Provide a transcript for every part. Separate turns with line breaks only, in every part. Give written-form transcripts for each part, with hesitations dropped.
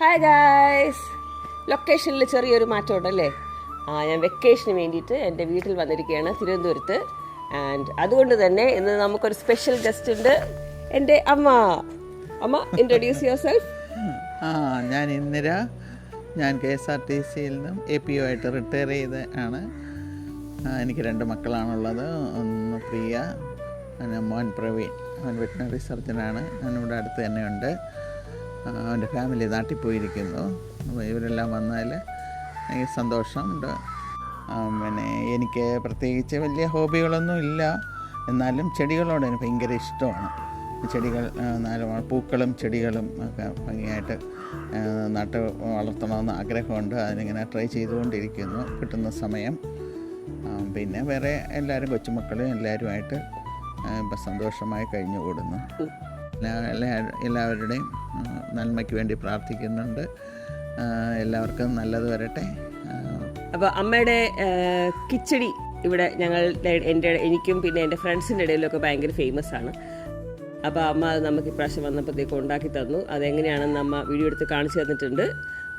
Hi guys, ലൊക്കേഷനിൽ ചെറിയൊരു മാറ്റം ഉണ്ടല്ലേ. ഞാൻ വെക്കേഷന് വേണ്ടിയിട്ട് എൻ്റെ വീട്ടിൽ വന്നിരിക്കുകയാണ് തിരുവനന്തപുരത്ത്. ആൻഡ് അതുകൊണ്ട് തന്നെ ഇന്ന് നമുക്കൊരു സ്പെഷ്യൽ ഗസ്റ്റ് ഉണ്ട്, എൻ്റെ അമ്മ. അമ്മ, ഇൻട്രൊഡ്യൂസ് യുവർ സെൽഫ്.
ഞാൻ ഇന്ദിര. ഞാൻ KSRTCയിൽ നിന്നും APO ആയിട്ട് റിട്ടയർ ചെയ്ത് ആണ്. എനിക്ക് 2 മക്കളാണുള്ളത്. ഒന്ന് പ്രിയ, മോൻ പ്രവീൺ. അവൻ വെറ്റിനറി സർജനാണ്. ഞാനിവിടെ അടുത്ത് തന്നെയുണ്ട്. അവൻ്റെ ഫാമിലി നാട്ടിൽ പോയിരിക്കുന്നു. അപ്പോൾ ഇവരെല്ലാം വന്നാൽ എനിക്ക് സന്തോഷമുണ്ട്. പിന്നെ എനിക്ക് പ്രത്യേകിച്ച് വലിയ ഹോബികളൊന്നും ഇല്ല, എന്നാലും ചെടികളോട് എനിക്ക് ഭയങ്കര ഇഷ്ടമാണ്. ചെടികൾ പൂക്കളും ചെടികളും ഒക്കെ ഭംഗിയായിട്ട് നട്ട് വളർത്തണമെന്ന് ആഗ്രഹമുണ്ട്. അതിനിങ്ങനെ ട്രൈ ചെയ്തുകൊണ്ടിരിക്കുന്നു കിട്ടുന്ന സമയം. പിന്നെ വേറെ എല്ലാവരും കൊച്ചുമക്കളും എല്ലാവരുമായിട്ട് ഇപ്പം സന്തോഷമായി കഴിഞ്ഞുകൂടുന്നു. എല്ലാവരുടെയും നന്മയ്ക്ക് വേണ്ടി പ്രാർത്ഥിക്കുന്നുണ്ട്. എല്ലാവർക്കും നല്ലത് വരട്ടെ.
അപ്പോൾ അമ്മയുടെ കിച്ചടി ഇവിടെ എനിക്കും പിന്നെ എൻ്റെ ഫ്രണ്ട്സിൻ്റെ ഇടയിലൊക്കെ ഭയങ്കര ഫേമസ് ആണ്. അപ്പോൾ അമ്മ അത് നമുക്ക് ഇപ്രാവശ്യം വന്നപ്പോഴത്തേക്ക് ഉണ്ടാക്കി തന്നു. അതെങ്ങനെയാണെന്ന് അമ്മ വീഡിയോ എടുത്ത് കാണിച്ചു തന്നിട്ടുണ്ട്.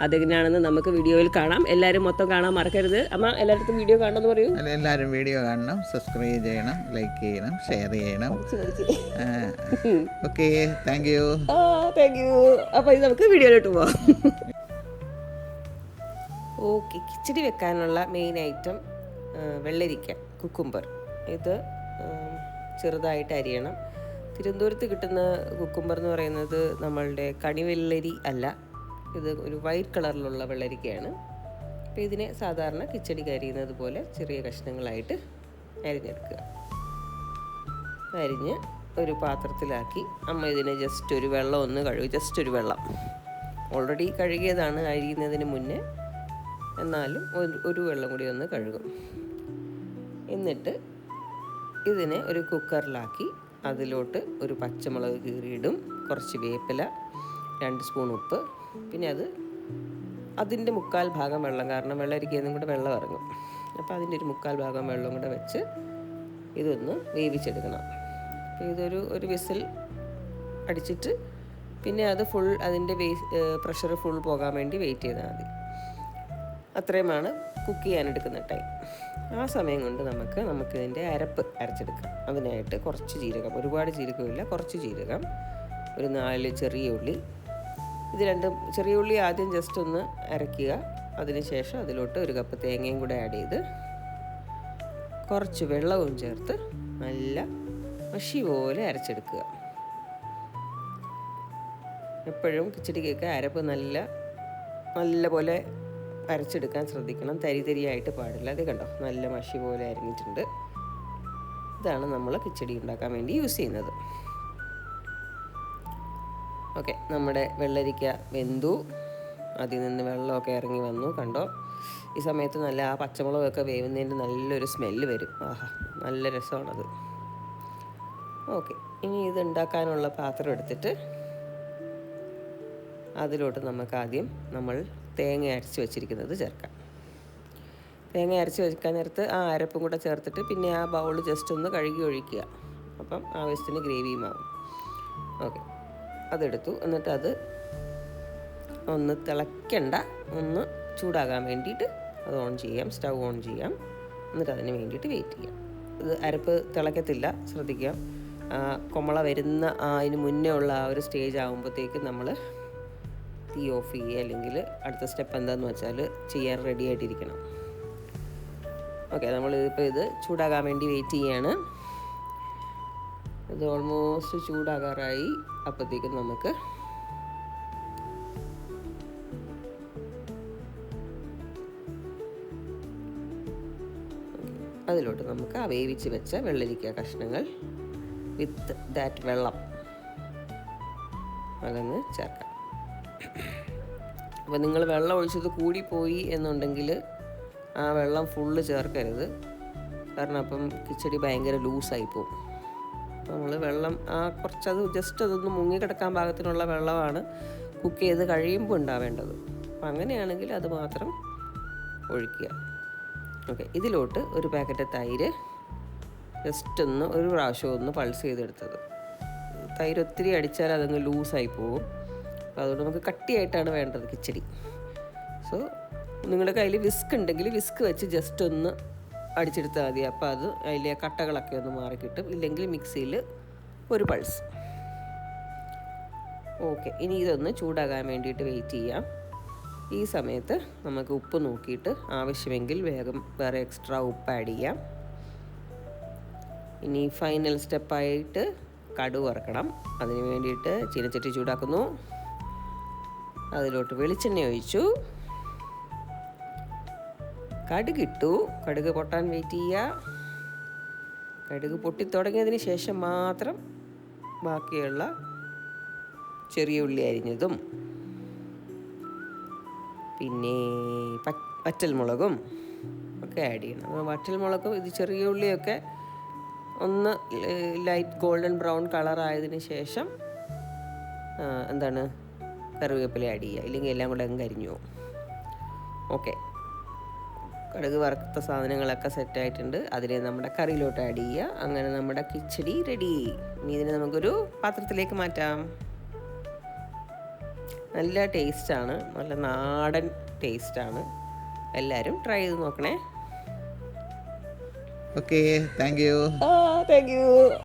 അതെങ്ങനെയാണെന്ന് നമുക്ക് വീഡിയോയിൽ കാണാം. എല്ലാവരും മൊത്തം കാണാൻ മറക്കരുത്. അമ്മ എല്ലായിടത്തും വീഡിയോ കാണണമെന്ന് പറയൂ.
എല്ലാവരും വീഡിയോ കാണണം, സബ്സ്ക്രൈബ് ചെയ്യണം, ലൈക്ക് ചെയ്യണം, ഷെയർ ചെയ്യണം. Okay, thank you.
അപ്പോൾ ഇത് നമുക്ക് വീഡിയോയിലോട്ട് പോവാം. ഓക്കെ, കിച്ചടി വെക്കാനുള്ള മെയിൻ ഐറ്റം വെള്ളരിക്ക, കുക്കുംബർ. ഇത് ചെറുതായിട്ട് അരിയണം. തിരുവനന്തപുരത്ത് കിട്ടുന്ന കുക്കുംബർ എന്ന് പറയുന്നത് നമ്മളുടെ കണിവെള്ളരി അല്ല, ഇത് ഒരു വൈറ്റ് കളറിലുള്ള വെള്ളരിക്കയാണ്. അപ്പോൾ ഇതിനെ സാധാരണ കിച്ചടിക്ക് അരിയുന്നത് പോലെ ചെറിയ കഷ്ണങ്ങളായിട്ട് അരിഞ്ഞെടുക്കുക. അരിഞ്ഞ് ഒരു പാത്രത്തിലാക്കി അമ്മ ഇതിനെ ജസ്റ്റ് ഒരു വെള്ളം ഒന്ന് കഴുകി, ജസ്റ്റ് ഒരു വെള്ളം. ഓൾറെഡി കഴുകിയതാണ് അരിയുന്നതിന് മുന്നേ, എന്നാലും ഒരു വെള്ളം കൂടി ഒന്ന് കഴുകും. എന്നിട്ട് ഇതിനെ ഒരു കുക്കറിലാക്കി അതിലോട്ട് ഒരു പച്ചമുളക് കീറിയിടും, കുറച്ച് വേപ്പില, 2 സ്പൂൺ ഉപ്പ്, പിന്നെ അതിൻ്റെ 1/4 ഭാഗം വെള്ളം, കാരണം വെള്ളരിക്കയൊന്നും കൂടെ വെള്ളം ഇറങ്ങും. അപ്പോൾ അതിൻ്റെ ഒരു 1/4 ഭാഗം വെള്ളം കൂടെ വെച്ച് ഇതൊന്ന് വേവിച്ചെടുക്കണം. അപ്പോൾ ഒരു വിസിൽ അടിച്ചിട്ട് പിന്നെ അത് ഫുൾ അതിൻ്റെ പ്രഷർ ഫുൾ പോകാൻ വേണ്ടി വെയിറ്റ് ചെയ്താൽ മതി. അത്രയുമാണ് കുക്ക് ചെയ്യാനെടുക്കുന്ന ടൈം. ആ സമയം കൊണ്ട് നമുക്ക് ഇതിൻ്റെ അരപ്പ് അരച്ചെടുക്കാം. അതിനായിട്ട് കുറച്ച് ജീരകം, ഒരുപാട് ജീരകമില്ല, കുറച്ച് ജീരകം, ഒരു 4 ചെറിയ ഉള്ളി. ഇത് 2 ചെറിയ ഉള്ളി ആദ്യം ജസ്റ്റ് ഒന്ന് അരയ്ക്കുക. അതിനുശേഷം അതിലോട്ട് 1 കപ്പ് തേങ്ങയും കൂടെ ആഡ് ചെയ്ത് കുറച്ച് വെള്ളവും ചേർത്ത് നല്ല മഷി പോലെ അരച്ചെടുക്കുക. എപ്പോഴും കിച്ചടിക്കൊക്കെ അരപ്പ് നല്ല പോലെ അരച്ചെടുക്കാൻ ശ്രദ്ധിക്കണം. തരിയായിട്ട് പാടില്ല. അത് കണ്ടോ, നല്ല മഷി പോലെ അരിഞ്ഞിട്ടുണ്ട്. ഇതാണ് നമ്മൾ കിച്ചടി ഉണ്ടാക്കാൻ വേണ്ടി യൂസ് ചെയ്യുന്നത്. ഓക്കെ, നമ്മുടെ വെള്ളരിക്ക വെന്തു, അതിൽ നിന്ന് വെള്ളമൊക്കെ ഇറങ്ങി വന്നു, കണ്ടോ. ഈ സമയത്ത് നല്ല ആ പച്ചമുളകൊക്കെ വേവുന്നതിൻ്റെ നല്ലൊരു സ്മെല്ല് വരും. ആഹാ, നല്ല രസമാണത്. ഓക്കെ, ഇനി ഇത് ഉണ്ടാക്കാനുള്ള പാത്രം എടുത്തിട്ട് അതിലോട്ട് നമുക്ക് ആദ്യം നമ്മൾ തേങ്ങ അരച്ച് വെച്ചിരിക്കുന്നത് ചേർക്കാം. തേങ്ങ അരച്ച് വെക്കാൻ നേരത്ത് ആ അരപ്പും കൂടെ ചേർത്തിട്ട് പിന്നെ ആ ബൗൾ ജസ്റ്റ് ഒന്ന് കഴുകി ഒഴിക്കുക. അപ്പം ആവശ്യത്തിന് ഗ്രേവിയും ആവും. ഓക്കെ, അതെടുത്തു. എന്നിട്ട് അത് ഒന്ന് തിളയ്ക്കണ്ട, ഒന്ന് ചൂടാകാൻ വേണ്ടിയിട്ട് അത് ഓൺ ചെയ്യാം, സ്റ്റൗ ഓൺ ചെയ്യാം. എന്നിട്ട് അതിന് വേണ്ടിയിട്ട് വെയിറ്റ് ചെയ്യാം. ഇത് അരപ്പ് തിളയ്ക്കത്തില്ല, ശ്രദ്ധിക്കാം. കൊമള വരുന്ന അതിന് മുന്നേ ഉള്ള ആ ഒരു സ്റ്റേജ് ആകുമ്പോഴത്തേക്ക് നമ്മൾ തീ ഓഫ് ചെയ്യുക, അല്ലെങ്കിൽ അടുത്ത സ്റ്റെപ്പ് എന്താണെന്ന് വെച്ചാൽ ചെയ്യാൻ റെഡി ആയിട്ടിരിക്കണം. ഓക്കെ, നമ്മളിപ്പോൾ ഇത് ചൂടാകാൻ വേണ്ടി വെയിറ്റ് ചെയ്യാണ്. ഇത് ഓൾമോസ്റ്റ് ചൂടാകാറായി. അപ്പോഴത്തേക്കും നമുക്ക് അതിലോട്ട് നമുക്ക് ആ വേവിച്ച് വെച്ച വെള്ളരിക്ക കഷ്ണങ്ങൾ വിത്ത് ദാറ്റ് വെള്ളം അതങ്ങ് ചേർക്കാം. അപ്പോൾ നിങ്ങൾ വെള്ളം ഒഴിച്ചത് കൂടിപ്പോയി എന്നുണ്ടെങ്കിൽ ആ വെള്ളം ഫുള്ള് ചേർക്കരുത്, കാരണം അപ്പം കിച്ചടി ഭയങ്കര ലൂസായി പോകും. നമ്മൾ വെള്ളം കുറച്ചത് ജസ്റ്റ് അതൊന്ന് മുങ്ങിക്കിടക്കാൻ പാകത്തിനുള്ള വെള്ളമാണ് കുക്ക് ചെയ്ത് കഴിയുമ്പോൾ ഉണ്ടാവേണ്ടത്. അപ്പം അങ്ങനെയാണെങ്കിൽ അത് മാത്രം ഒഴിക്കുക. ഓക്കെ, ഇതിലോട്ട് ഒരു പാക്കറ്റ് തൈര് ജസ്റ്റ് ഒരു പ്രാവശ്യം ഒന്ന് പൾസ് ചെയ്തെടുത്തത്. തൈര് ഒത്തിരി അടിച്ചാൽ അതങ്ങ് ലൂസായി പോകും. അപ്പോൾ അതുകൊണ്ട് നമുക്ക് കട്ടിയായിട്ടാണ് വേണ്ടത് കിച്ചടി. സോ നിങ്ങളുടെ കയ്യിൽ വിസ്ക് ഉണ്ടെങ്കിൽ വിസ്ക് വെച്ച് ജസ്റ്റ് ഒന്ന് അടിച്ചെടുത്താൽ മതി. അപ്പോൾ അത് അതിലെ കട്ടകളൊക്കെ ഒന്ന് മാറിക്കിട്ടും. ഇല്ലെങ്കിൽ മിക്സിയിൽ ഒരു പൾസ്. ഓക്കെ, ഇനി ഇതൊന്ന് ചൂടാകാൻ വേണ്ടിയിട്ട് വെയിറ്റ് ചെയ്യാം. ഈ സമയത്ത് നമുക്ക് ഉപ്പ് നോക്കിയിട്ട് ആവശ്യമെങ്കിൽ വേറെ എക്സ്ട്രാ ഉപ്പ് ആഡ് ചെയ്യാം. ഇനി ഫൈനൽ സ്റ്റെപ്പായിട്ട് കടുക് വറുക്കണം. അതിന് വേണ്ടിയിട്ട് ചീനച്ചട്ടി ചൂടാക്കുന്നു. അതിലോട്ട് വെളിച്ചെണ്ണ ഒഴിച്ചു, കടുക് ഇട്ടു. കടുക് പൊട്ടാൻ വെയിറ്റ് ചെയ്യുക. കടുക് പൊട്ടിത്തുടങ്ങിയതിന് ശേഷം മാത്രം ബാക്കിയുള്ള ചെറിയ ഉള്ളി അരിഞ്ഞതും പിന്നെ വറ്റൽമുളകും ഒക്കെ ആഡ് ചെയ്യണം. അപ്പോൾ വറ്റൽമുളകും ഇത് ചെറിയ ഉള്ളിയൊക്കെ ഒന്ന് ലൈറ്റ് ഗോൾഡൻ ബ്രൗൺ കളറായതിന് ശേഷം കറിവേപ്പില ആഡ് ചെയ്യുക. ഇല്ലെങ്കിൽ എല്ലാം കൂടെ അങ്ങ് കരിഞ്ഞു പോകും. ഓക്കെ, കടുക് വറുത്ത സാധനങ്ങളൊക്കെ സെറ്റായിട്ടുണ്ട്. അതിനെ നമ്മുടെ കറിയിലോട്ട് ആഡ് ചെയ്യുക. അങ്ങനെ നമ്മുടെ കിച്ചടി റെഡി. ഇനി ഇതിനെ നമുക്കൊരു പാത്രത്തിലേക്ക് മാറ്റാം. നല്ല ടേസ്റ്റാണ്, നല്ല നാടൻ ടേസ്റ്റാണ്. എല്ലാവരും ട്രൈ ചെയ്ത് നോക്കണേ.
Okay, thank you.
Thank you.